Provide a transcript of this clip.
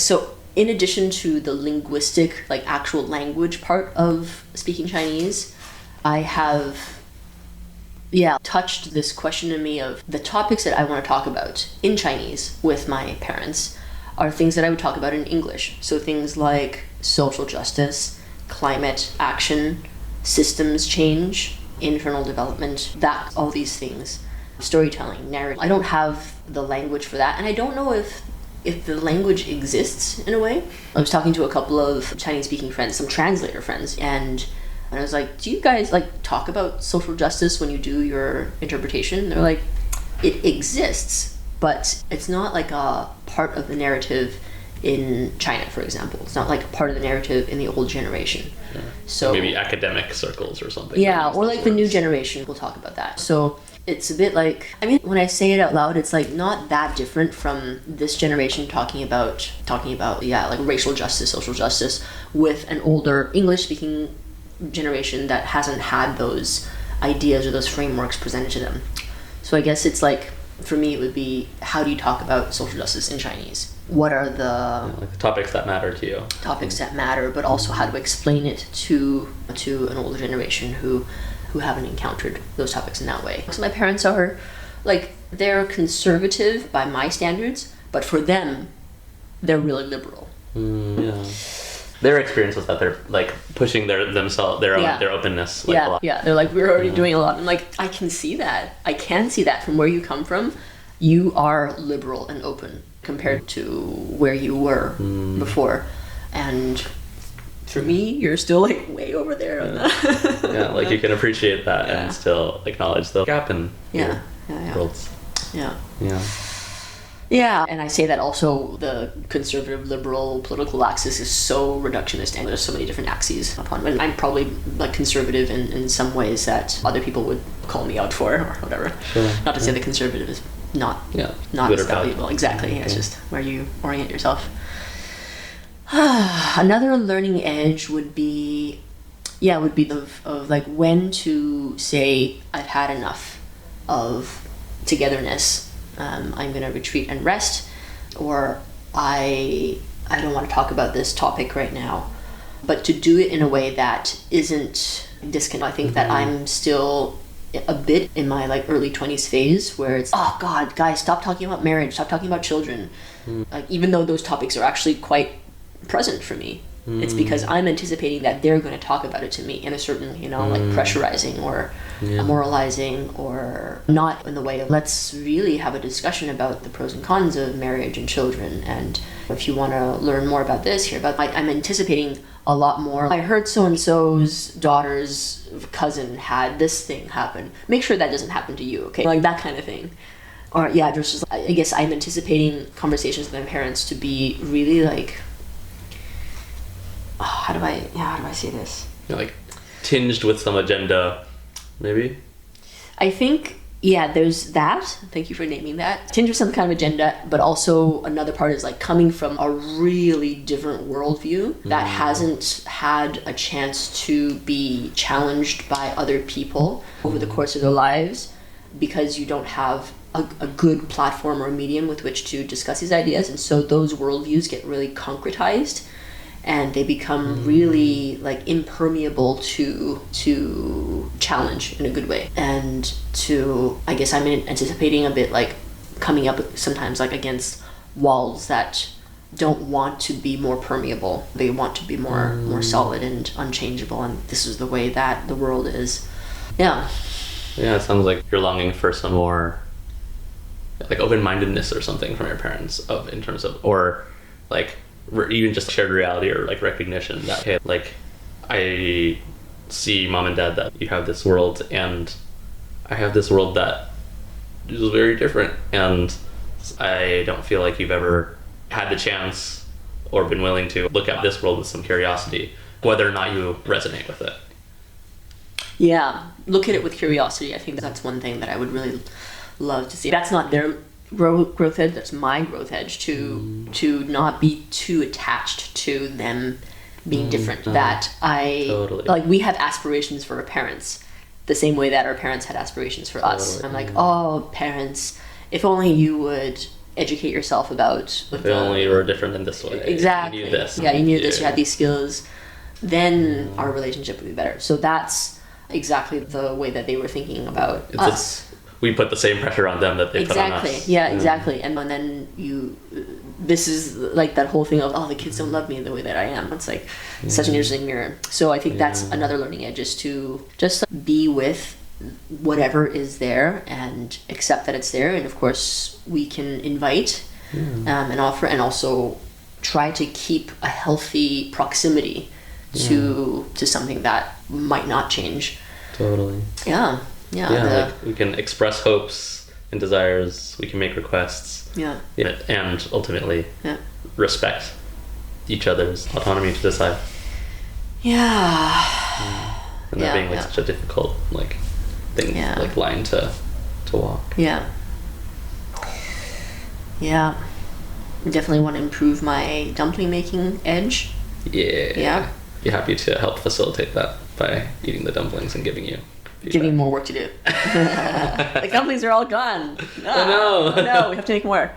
So in addition to the linguistic, like actual language part of speaking Chinese, I have, touched this question in me of the topics that I want to talk about in Chinese with my parents are things that I would talk about in English. So things like social justice, climate action, systems change, internal development, all these things. Storytelling, narrative. I don't have the language for that, and I don't know if the language exists in a way. I was talking to a couple of Chinese-speaking friends, some translator friends, and I was like, do you guys like talk about social justice when you do your interpretation? They're like, it exists, but it's not like a part of the narrative in China, for example. It's not like a part of the narrative in the old generation. Yeah. So maybe academic circles or something. Yeah, or like the new generation will talk about that. So it's a bit like, I mean, when I say it out loud, it's like not that different from this generation talking about like racial justice, social justice with an older English-speaking generation that hasn't had those ideas or those frameworks presented to them. So I guess it's like, for me, it would be, how do you talk about social justice in Chinese? What are the topics that matter to you? Topics that matter, but also how to explain it to an older generation who haven't encountered those topics in that way. So my parents are, like, they're conservative by my standards, but for them, they're really liberal. Yeah. Their experience was that they're like pushing their openness. Like, a lot. Yeah. They're like, we're already doing a lot. I'm like, I can see that. I can see that from where you come from. You are liberal and open compared to where you were before, and for me, you're still like way over there on that. Yeah, like you can appreciate that and still acknowledge the gap in worlds. Yeah, and I say that also the conservative liberal political axis is so reductionist, and there's so many different axes upon it. I'm probably like conservative in some ways that other people would call me out for or whatever. Sure. Not to say the conservative is not as valuable. Exactly. It's just where you orient yourself. Another learning edge would be of like when to say I've had enough of togetherness. I'm gonna retreat and rest, or I don't want to talk about this topic right now, but to do it in a way that isn't disconnect. I think that I'm still a bit in my like early 20s phase where it's, oh God, guys, stop talking about marriage, stop talking about children. Like, even though those topics are actually quite present for me, it's because I'm anticipating that they're going to talk about it to me in a certain, like pressurizing or moralizing, or not in the way of, let's really have a discussion about the pros and cons of marriage and children, and if you want to learn more about this, here, but I'm anticipating a lot more. I heard so-and-so's daughter's cousin had this thing happen. Make sure that doesn't happen to you, okay? Like that kind of thing. Or just I guess I'm anticipating conversations with my parents to be really like, how do I say this? Like tinged with some agenda, maybe? I think, there's that. Thank you for naming that. Tinged with some kind of agenda, but also another part is like coming from a really different worldview that hasn't had a chance to be challenged by other people over the course of their lives, because you don't have a good platform or medium with which to discuss these ideas, and so those worldviews get really concretized and they become really like impermeable to challenge in a good way, and to, I guess I'm anticipating a bit like coming up sometimes like against walls that don't want to be more permeable. They want to be more solid and unchangeable, and this is the way that the world is. It sounds like you're longing for some more like open-mindedness or something from your parents, in terms of, or like even just shared reality, or like recognition that, okay, like I see, mom and dad, that you have this world and I have this world that is very different, and I don't feel like you've ever had the chance or been willing to look at this world with some curiosity, whether or not you resonate with it. Look at it with curiosity. I think that's one thing that I would really love to see. That's not their growth edge, that's my growth edge, to not be too attached to them being different. That I totally. Like, we have aspirations for our parents the same way that our parents had aspirations for us. I'm like, oh, parents, if only you would educate yourself about If only we were different in this way. Exactly. You knew this. Yeah, you knew this, you had these skills, then our relationship would be better. So that's exactly the way that they were thinking about us. We put the same pressure on them that they put on us. Exactly. Yeah, exactly. And then this is like that whole thing of, oh, the kids don't love me the way that I am. It's like such an interesting mirror. So I think that's another learning edge, is to just be with whatever is there and accept that it's there. And of course we can invite and offer, and also try to keep a healthy proximity to something that might not change. Totally. Yeah. Like we can express hopes and desires, we can make requests, and ultimately respect each other's autonomy to decide. And that being like such a difficult like thing, like line to walk. Definitely want to improve my dumpling making edge. Be happy to help facilitate that by eating the dumplings and giving you more work to do. The dumplings are all gone. Oh no. No, we have to make more.